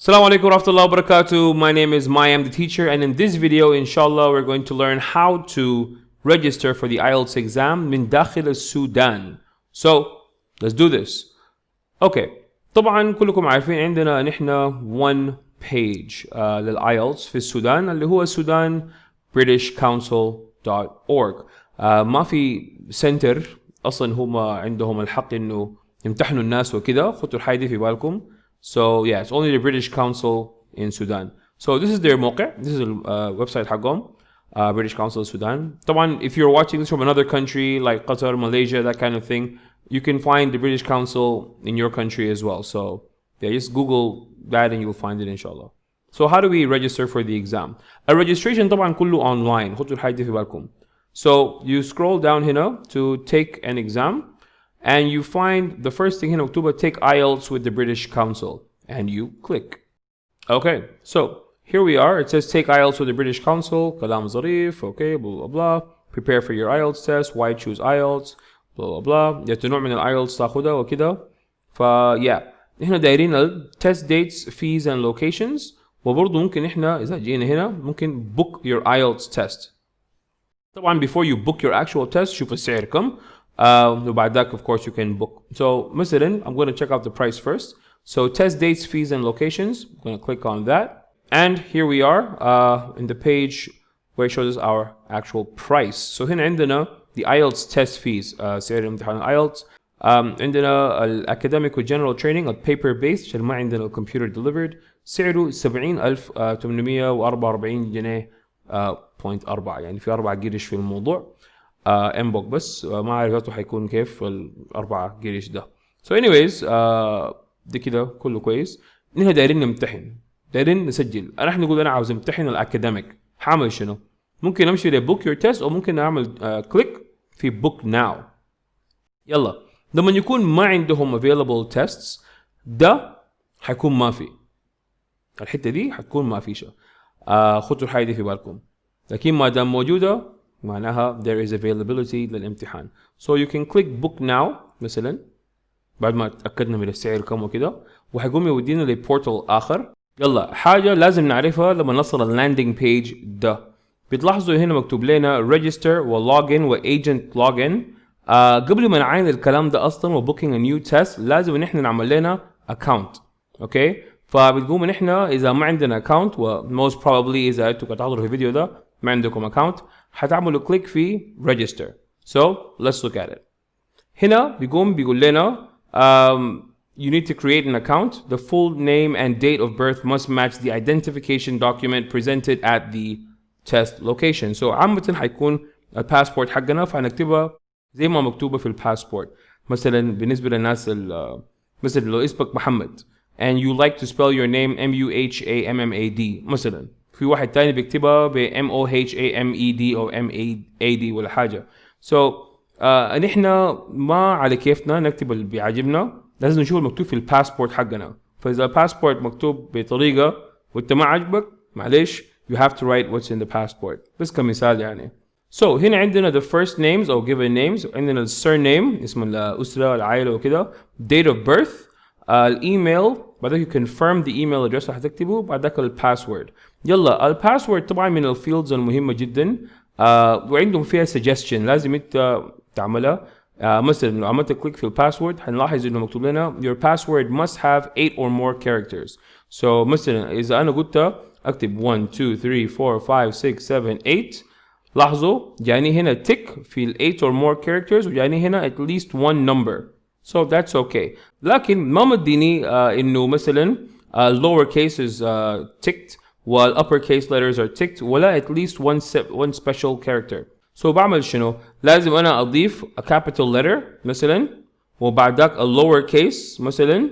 Assalamu alaikum warahmatullahi wabarakatuh. My name is Mai, I'm the teacher, and in this video, inshallah, we're going to learn how to register for the IELTS exam من داخل السودان. So, let's do this. Okay. طبعا كلكم عارفين عندنا نحن one page للIELTS في السودان اللي هو sudanbritishcouncil.org. ما في سنتر اصلا هم عندهم الحق انه يمتحنوا الناس وكده، خطوا الحاجة دي في بالكم. So yeah, it's only the British Council in Sudan. So this is their موقع. This is the website حقهم, British Council of Sudan. طبعا if you're watching this from another country like Qatar, Malaysia, that kind of thing, you can find the British Council in your country as well. So yeah, just Google that and you'll find it inshallah. So how do we register for the exam? A registration طبعا كله online. خطوا الحاجة دي في بالكم. So you scroll down هنا to take an exam. And you find the first thing in October, take IELTS with the British Council. And you click. Okay, so here we are. It says take IELTS with the British Council. Kalam Zarif, okay, blah, blah, blah. Prepare for your IELTS test. Why choose IELTS? Blah, blah, blah. You have to know من IELTS تاخدها وكده. yeah. هنا دايرين ال test dates, fees and locations. وبرضه ممكن احنا إذا جينا هنا ممكن book your IELTS test. طبعا before you book your actual test شوف السعر كم. وبعد ذاك of course you can book. So مثلا I'm going to check out the price first. So test dates, fees and locations. I'm going to click on that. And here we are in the page where it shows us our actual price. So هنا عندنا the IELTS test fees. سعر امتحان IELTS. عندنا الأكاديميك والجنرال training البيبر based عشان ما عندنا الكمبيوتر delivered. سعره 70,844 جنيه 0.4 يعني في 4 قرش في الموضوع. انبوك بس ما عارف ذاته حيكون كيف الأربعة قريش ده. So anyways دي كده كله كويس. نحن دايرين نمتحن، دايرين نسجل. انا نقول انا عاوز امتحن الاكاديميك، حاعمل شنو؟ ممكن امشي لبوك يور تيست او ممكن اعمل كليك في بوك ناو. يلا لما يكون ما عندهم available tests ده حيكون ما في. الحتة دي حتكون ما فيش. خدوا الحاجة دي في بالكم. لكن ما دام موجودة معناها there is availability للامتحان. So you can click book now مثلا بعد ما تأكدنا من السعر كم وكده، وحيقوم يودينا لبورتال آخر. يلا حاجة لازم نعرفها لما نصل اللاندنج بيج ده. بتلاحظوا هنا مكتوب لنا register ولوجن وايجنت لوجن. قبل ما نعاين الكلام ده أصلا وبوكينج a new test لازم نحن نعمل لنا account. اوكي فبتقوم نحن إذا ما عندنا account و most probably إذا أنتوا كتحضروا في الفيديو ده ما عندكم account هتعملوا كليك في register. So let's look at it. هنا بيقول لنا you need to create an account. The full name and date of birth must match the identification document presented at the test location. So عامة حيكون الباسبورت حقنا فهنكتبها زي ما مكتوبة في الباسبورت. مثلا بالنسبة للناس مثلا لو اسمك محمد and you like to spell your name M-U-H-A-M-M-A-D مثلا، في واحد تاني بيكتبها ب M-O-H-A-M-E-D أو M-A-D ولا حاجة. So نحن ما على كيفنا نكتب اللي بيعجبنا، لازم نشوف المكتوب في الباسبورت حقنا. فإذا الباسبورت مكتوب بطريقة وأنت ما عجبك معلش you have to write what's in the passport. بس كمثال يعني. So هنا عندنا the first names أو given names، عندنا ال surname اسم الأسرة العائلة وكده، date of birth، الايميل، بعدك confirm the email address اللي هتكتبه، بعدك الباسورد. يلا الباسورد طبعا من الفيلدز المهمة جدا. وعندهم فيها suggestion لازم انت تعملها. مثلا لو عملت كليك في الباسورد هنلاحظ انه مكتوب لنا your password must have 8 or more characters. So مثلا اذا انا قلت اكتب 1 2 3 4 5 6 7 8 لاحظوا جاني هنا tick في ال 8 or more characters وجاني هنا at least one number. So that's okay. لكن ما مديني انه مثلا lower case is ticked while upper case letters are ticked ولا at least one special character. So بعمل شنو؟ لازم انا اضيف a capital letter مثلا وبعد ذاك a lower case مثلا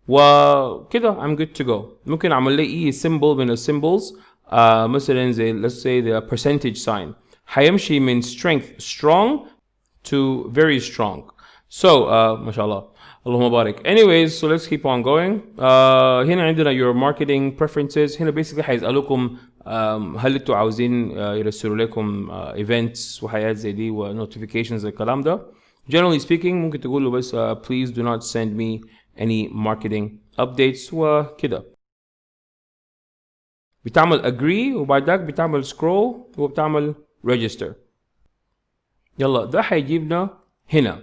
وكده I'm good to go. ممكن اعمل لي symbol من السيمبلز مثلا زي let's say the percentage sign حيمشي من strength strong to very strong. So ما شاء الله اللهم بارك. Anyways so let's keep on going. هنا عندنا your marketing preferences. هنا basically حيسألوكم هل انتوا عاوزين يرسلوا لكم events وحاجات زي دي و notifications الكلام ده. Generally speaking ممكن تقول له بس please do not send me any marketing updates وكده. بتعمل agree وبعد ذاك بتعمل scroll وبتعمل register. يلا ده حيجيبنا هنا.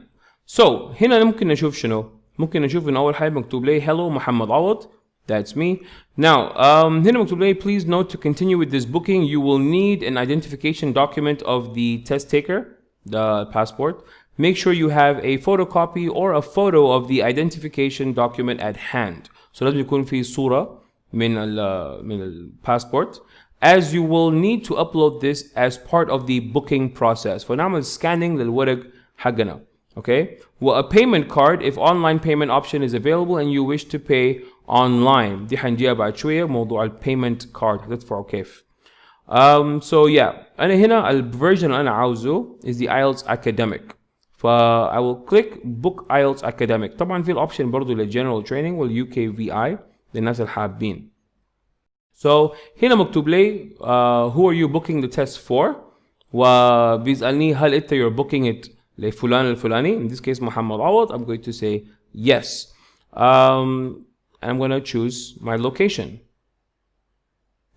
هنا ممكن نشوف شنو؟ ممكن نشوف إن أول حاجة مكتوب لي hello محمد عوض. That's me. Now هنا مكتوب لي please note to continue with this booking you will need an identification document of the test taker, the passport. Make sure you have a photocopy or a photo of the identification document at hand. So لازم يكون في صورة من ال passport, as you will need to upload this as part of the booking process. فنعمل scanning للورق حقنا. Okay. Well, a payment card if online payment option is available and you wish to pay online. دي حنجيها بعد شوية موضوع ال payment card هتدفعوا كيف. So yeah, أنا هنا ال version اللي أنا عاوزه is the IELTS academic. I will click book IELTS academic. طبعا في الأوبشن برضو لل general training وال UKVI للناس اللي حابين. So هنا مكتوب لي who are you booking the test for؟ وبيسألني هل أنت you're booking it لفلان الفلاني. In this case محمد عوض. I'm going to say yes. I'm going to choose my location.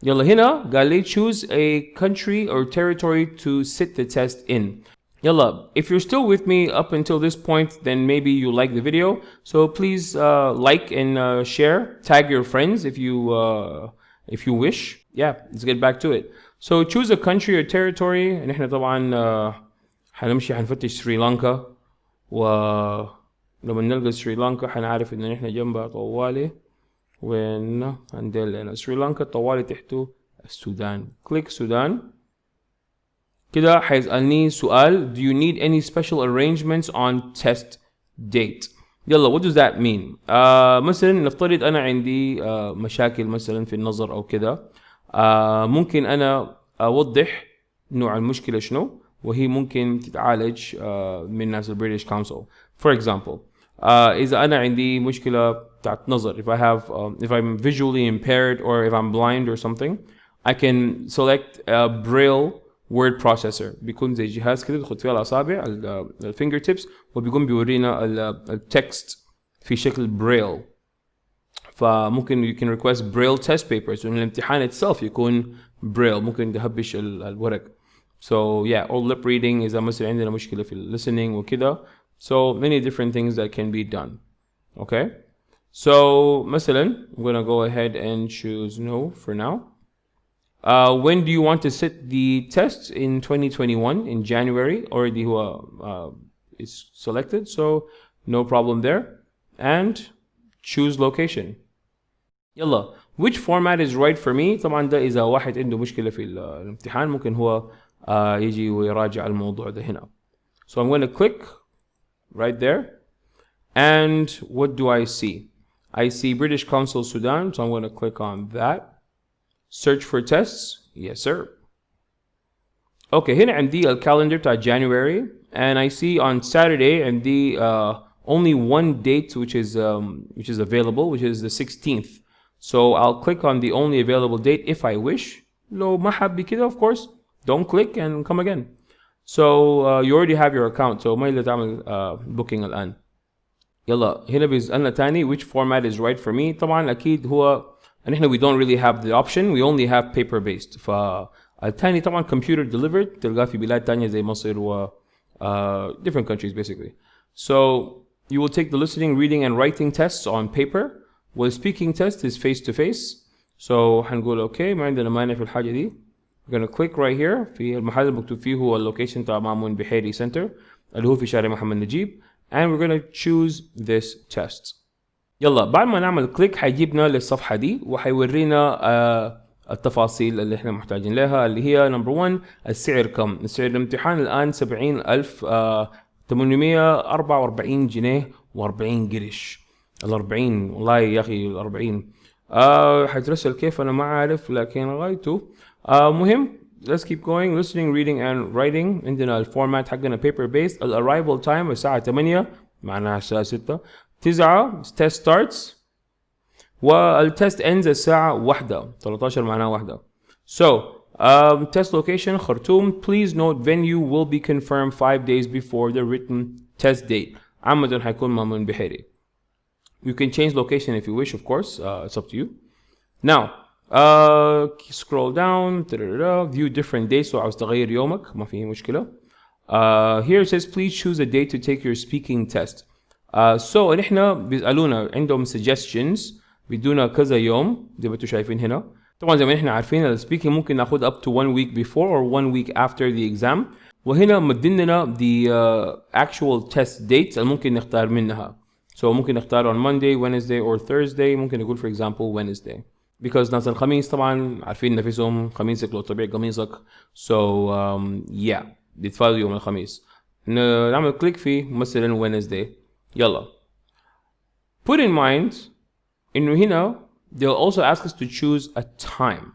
يلا هنا قال لي choose a country or territory to sit the test in. يلا, if you're still with me up until this point, then maybe you like the video. So please like and share. Tag your friends if you wish. Yeah, let's get back to it. So choose a country or territory. and احنا طبعا حنمشي حنفتش سريلانكا. ولما نلقى سريلانكا حنعرف ان احنا جنبها طوالي. وين عندنا هنا سريلانكا طوالي تحته السودان. كليك سودان. كده حيسألني سؤال do you need any special arrangements on test date. يلا what does that mean؟ مثلا نفترض أنا عندي مشاكل مثلا في النظر أو كده. ممكن أنا أوضح نوع المشكلة شنو وهي ممكن تتعالج من ناس البريتش كونسل. For example إذا أنا عندي مشكلة بتاعت نظر if I'm visually impaired or if I'm blind or something, I can select a braille word processor. بيكون زي جهاز كده تاخد فيها الأصابع الفينجر تيبس وبيكون بيورينا التكست في شكل braille. فممكن you can request braille test papers وإن الامتحان itself يكون braille. ممكن تهبش الورق. So yeah, or lip reading إذا مثلا عندنا مشكلة في listening وكده. So many different things that can be done. Okay. So مثلا I'm gonna go ahead and choose no for now. When do you want to sit the test? In 2021 in January. Already is selected, so no problem there. And choose location. يلا, which format is right for me؟ طبعا ده إذا واحد عنده مشكلة في الامتحان ممكن هو يجي ويراجع الموضوع ده هنا. So I'm going to click right there. And what do I see? I see British Council Sudan, so I'm going to click on that. Search for tests. Yes, sir. Okay, هنا عندي الكالندر بتاع January, and I see on Saturday عندي only one date which is available, which is the 16th. So I'll click on the only available date if I wish. لو ما حابب كده, of course, don't click and come again. So you already have your account, so ما إلا تعمل booking الآن. يلا هنا بيسألنا تاني which format is right for me. طبعا أكيد هو نحن we don't really have the option, we only have paper based. فالتاني طبعا computer delivered تلقاه في بلاد تانية زي مصر و different countries basically. So you will take the listening, reading and writing tests on paper, while speaking test is face to face. So حنقول okay, ما عندنا مانع في الحاجة دي. We're gonna click right here في المحل المكتوب فيه هو اللوكيشن تاع مامون بحيري سنتر اللي هو في شارع محمد نجيب, and we're gonna choose this test. يلا بعد ما نعمل كليك حيجيبنا للصفحة دي وحيورينا التفاصيل اللي احنا محتاجين لها, اللي هي نمبر 1 السعر كم. السعر الامتحان الآن 70,844 جنيه و40 قرش. ال40 والله يا أخي ال40 حيترسل كيف أنا ما عارف لكن غايته. مهم, let's keep going. listening, reading and writing. عندنا الفورمات حقنا paper based. الاررايفل تايم الساعة 8 معناها الساعة 6. 9 test starts والتست ends الساعة 1 13 معناها 1. So test location خرطوم. Please note venue will be confirmed 5 days before the written test date. عامة حيكون مامون بحيري. You can change location if you wish, of course. It's up to you. Now scroll down view different days. So عاوز تغير يومك ما فيه مشكلة. Here it says please choose a date to take your speaking test. So نحن بيسألونا عندهم suggestions بيدونا كذا يوم زي ما انتم شايفين هنا. طبعا زي ما احنا عارفين السبيكينج ممكن ناخد up to 1 week before or 1 week after the exam. وهنا مديننا the actual test dates اللي ممكن نختار منها. So ممكن نختار on Monday, Wednesday or Thursday. ممكن نقول for example Wednesday. Because ناس الخميس طبعا عارفين نفسهم خميسك لو طبيعي قميصك. So yeah بيتفادوا يوم الخميس. نعمل كليك فيه مثلا Wednesday. يلا. Put in mind إنه هنا they'll also ask us to choose a time.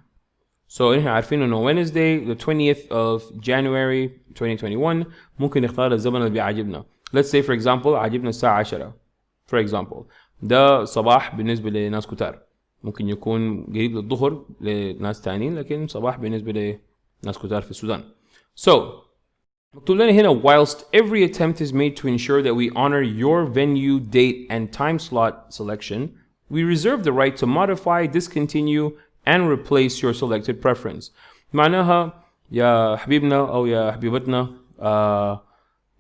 So نحن عارفين إنه Wednesday the 20th of January 2021 ممكن نختار الزمن اللي بيعجبنا. Let's say for example عجبنا الساعة 10 for example. ده صباح بالنسبة لناس كتار. ممكن يكون قريب للظهر لناس تانيين لكن صباح بالنسبة لناس كتار في السودان. So مكتوب لنا هنا whilst every attempt is made to ensure that we honor your venue, date and time slot selection, we reserve the right to modify, discontinue and replace your selected preference. معناها يا حبيبنا أو يا حبيبتنا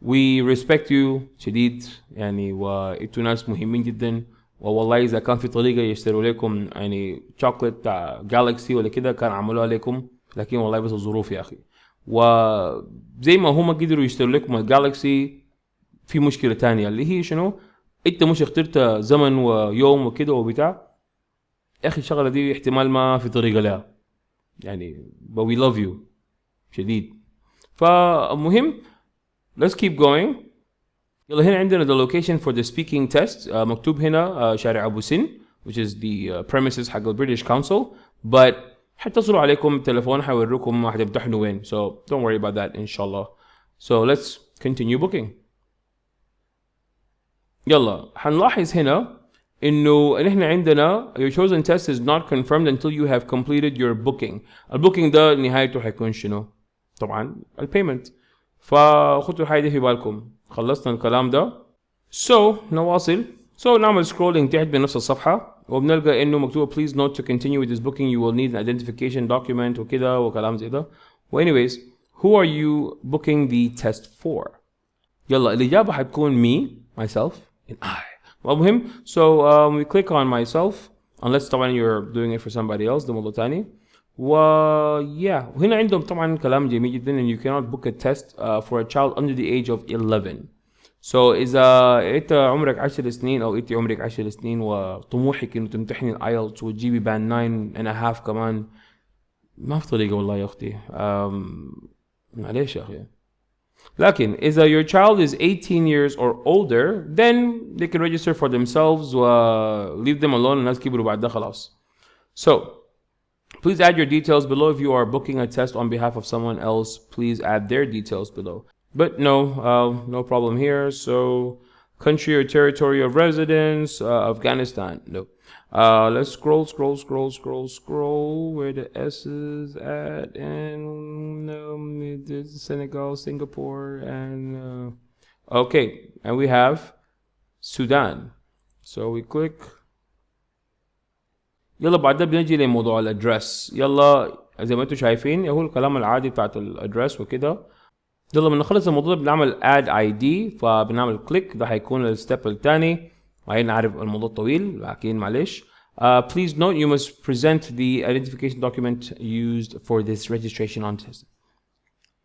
we respect you شديد يعني وإنتوا ناس مهمين جدا والله إذا كان في طريقة يشتروا لكم يعني شوكولات تاع جالكسي ولا كده كان عملوها لكم لكن والله بس الظروف يا أخي. وزي ما هم قدروا يشتروا لكم الجالكسي في مشكلة تانية اللي هي شنو؟ انت مش اخترت زمن ويوم وكده وبتاع يا اخي الشغلة دي احتمال ما في طريقة لها يعني but we love you شديد. فمهم let's keep going. يلا هنا عندنا the location for the speaking test. مكتوب هنا شارع أبو سن which is the premises حق ال British Council but حيتصلوا عليكم بالتليفون حيوروكم حتمتحنوا وين. So don't worry about that إن شاء الله. So let's continue booking. يلا حنلاحظ هنا إنه نحن عندنا your chosen test is not confirmed until you have completed your booking. البوكينج ده نهايته حيكون شنو؟ طبعا البيمنت. فخدوا الحاجة دي في بالكم. خلصنا الكلام ده. So نواصل. So نعمل scrolling تحت بنفس الصفحة وبنلقى إنه مكتوب please note to continue with this booking you will need an identification document وكده وكلام زي ده. anyways who are you booking the test for؟ يلا الإجابة حتكون me myself and I. المهم so we click on myself unless طبعا you're doing it for somebody else ده موضوع تاني. yeah وهنا عندهم طبعا كلام جميل جدا and you cannot book a test for a child under the age of 11. So إذا أنت عمرك 10 سنين أو أنت عمرك 10 سنين وطموحك إنه تمتحني الايلتس وتجيبي بان 9.5 كمان ما في طريقة والله يا أختي. معليش يا أخي. لكن إذا your child is 18 years or older then they can register for themselves و leave them alone الناس كبروا بعد ده خلاص. So please add your details below. If you are booking a test on behalf of someone else, please add their details below. But no, no problem here. So, country or territory of residence, Afghanistan. No. Let's scroll where the S is at, and Senegal, Singapore, and okay, and we have Sudan. So we click. يلا بعد ده بنجي لموضوع الادرس. يلا زي ما انتم شايفين هو الكلام العادي بتاعت الادرس وكده. يلا بنخلص الموضوع بنعمل add ID فبنعمل كليك ده هيكون الستيب الثاني. بعدين نعرف الموضوع طويل لكن معلش. Please note you must present the identification document used for this registration on test.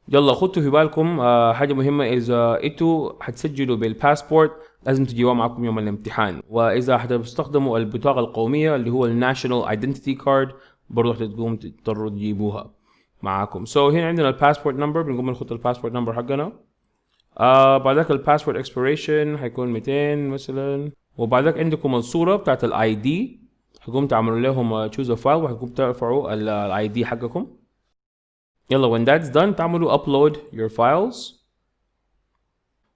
يلا خدوا في بالكم حاجة مهمة إذا انتوا هتسجلوا بالباسبورت لازم تجيبوها معكم يوم الامتحان. وإذا هتستخدموا البطاقة القومية اللي هو الناشونال ايدنتيتي كارد برضه هتقوم تضطروا تجيبوها معاكم. So هنا عندنا الباسبورت نمبر بنقوم نحط الباسبورت نمبر حقنا. بعدك الباسبورت اكسبيريشن هيكون 200 مثلا. وبعدك عندكم الصورة بتاعت الاي دي هتقوم تعملوا لهم تشوز ا فايل وهتقوم ترفعوا الاي دي حقكم. يلا when that's done تعملوا upload your files.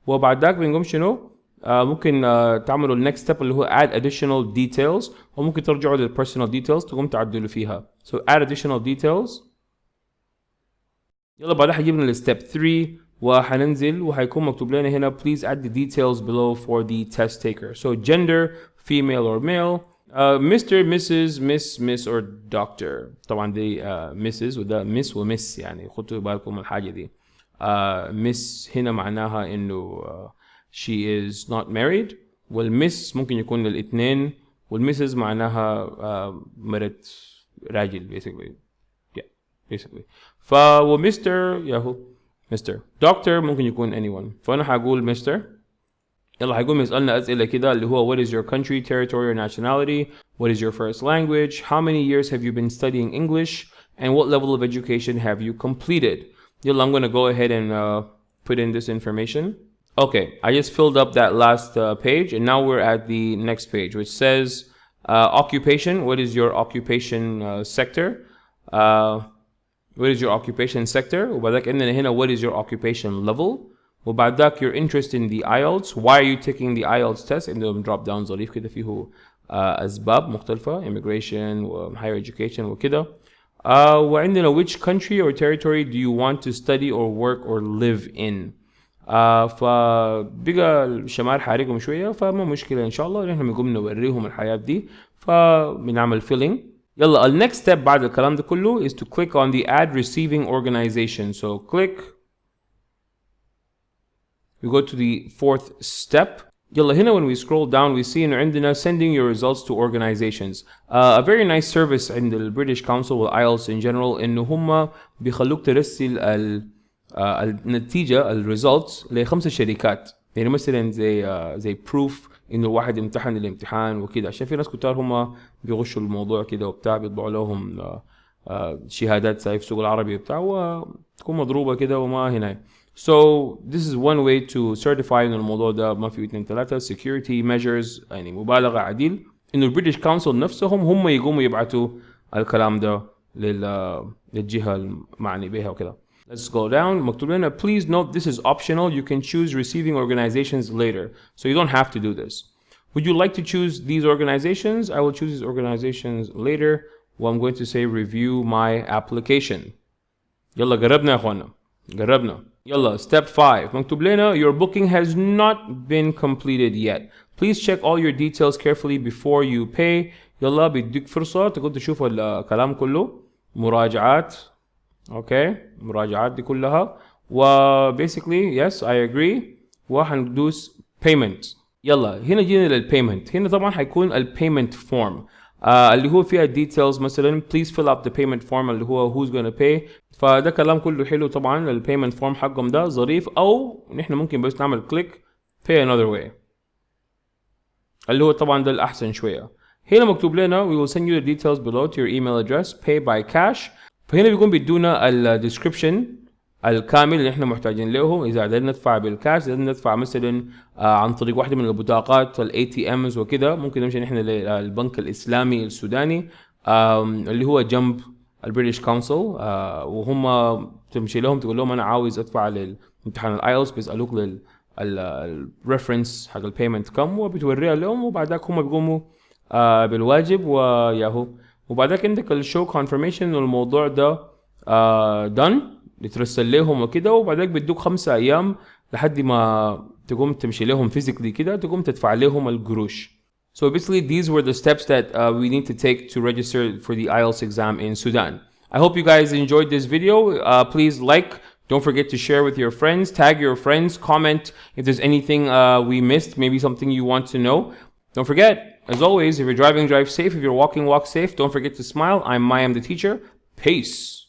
وبعد ذاك بنقوم شنو ممكن تعملوا next step اللي هو add additional details وممكن ترجعوا لل personal details تقوم تعدلوا فيها. So add additional details. يلا بعدها حيجيبنا لستيب 3 وحننزل وهيكون مكتوب لنا هنا please add the details below for the test taker. So gender female or male, Mr. Mrs. Miss or Doctor. طبعا دي Mrs. وده Miss وMiss، يعني خدوا بالكم من الحاجة دي. Miss هنا معناها إنه she is not married، والMiss ممكن يكون للإثنين، والMrs معناها مرت راجل basically. Yeah, basically. وMr ياهو Mr. Doctor ممكن يكون anyone. فأنا هقول Mr. يلا هيقوم يسألنا أسئلة كده اللي هو what is your country, territory, or nationality, what is your first language, how many years have you been studying English, and what level of education have you completed. يلا I'm gonna go ahead and put in this information. Okay, I just filled up that last page, and now we're at the next page, which says occupation. What is your occupation sector? What is your occupation sector? وبعدك عندنا هنا what is your occupation level. وبعد ذاك your interest in the IELTS. Why are you taking the IELTS test؟ عندهم drop down ظريف كده فيه أسباب مختلفة immigration و higher education وكده. وعندنا which country or territory do you want to study or work or live in. فبقى الشمال حارقهم شوية، فما مشكلة إن شاء الله نحن بنقوم نوريهم الحياة دي، فبنعمل filling. يلا ال next step بعد الكلام ده كله is to click on the add receiving organization. So click. We go to the fourth step. يلا هنا when we scroll down we see إنه عندنا sending your results to organizations. A very nice service عند ال British Council وال IELTS in general إنه هم بيخلوك ترسل النتيجة results ل5 شركات. يعني مثلا زي proof إنه الواحد امتحن الامتحان وكده، عشان في ناس كتار هم بيغشوا الموضوع كده وبتاع، بيطبعوا لهم شهادات زي في السوق العربي وبتاع وتكون مضروبة كده وما هنا. So this is one way to certify إن الموضوع ده ما فيه 2 3. security measures، يعني مبالغة عديل إنه البريتش كونسل نفسهم هم يقوموا يبعتوا الكلام ده للجهة المعني بها وكده. Let's go down. مكتوب لنا please note this is optional. You can choose receiving organizations later, so you don't have to do this. Would you like to choose these organizations? I will choose these organizations later. Well, I'm going to say review my application. يلا قربنا يا اخوانا، قربنا. يلا step 5 مكتوب لنا your booking has not been completed yet. Please check all your details carefully before you pay. يلا بيديك فرصة تقدر تشوف الكلام كله، مراجعات. اوكي مراجعات دي كلها، و basically yes I agree، وهندوس payment. يلا هنا جينا للpayment. هنا طبعا هيكون الpayment form اللي هو فيها details، مثلا please fill up the payment form اللي هو who's gonna pay. فده كلام كله حلو طبعا. البيمنت فورم حقهم ده ظريف، او نحن ممكن بس نعمل كليك pay another way اللي هو طبعا ده الاحسن شويه. هنا مكتوب لنا we will send you the details below to your email address, pay by cash. فهنا بيكون بيدونا الديسكريبشن الكامل اللي احنا محتاجين له، اذا قدرنا ندفع بالكاش، اذا ندفع مثلا عن طريق واحده من البطاقات الاي تي امز وكده، ممكن نمشي نحن للبنك الاسلامي السوداني اللي هو جنب البريتش كونسل، وهم تمشي لهم تقول لهم انا عاوز ادفع للامتحان الايلتس، بيسالوك الريفرنس حق البيمنت كم، وبتوريها لهم، وبعدك هم بيقوموا بالواجب وياهو. وبعدك عندك الشو كونفirmation والموضوع ده done بترسل لهم وكده، وبعدك بيدوك 5 ايام لحد ما تقوم تمشي لهم فيزيكلي كده، تقوم تدفع لهم القروش. So basically these were the steps that we need to take to register for the IELTS exam in Sudan. I hope you guys enjoyed this video. Please like, don't forget to share with your friends, tag your friends, comment if there's anything we missed, maybe something you want to know. Don't forget, as always, if you're driving, drive safe. If you're walking, walk safe. Don't forget to smile. I'm Mayam the teacher. Peace.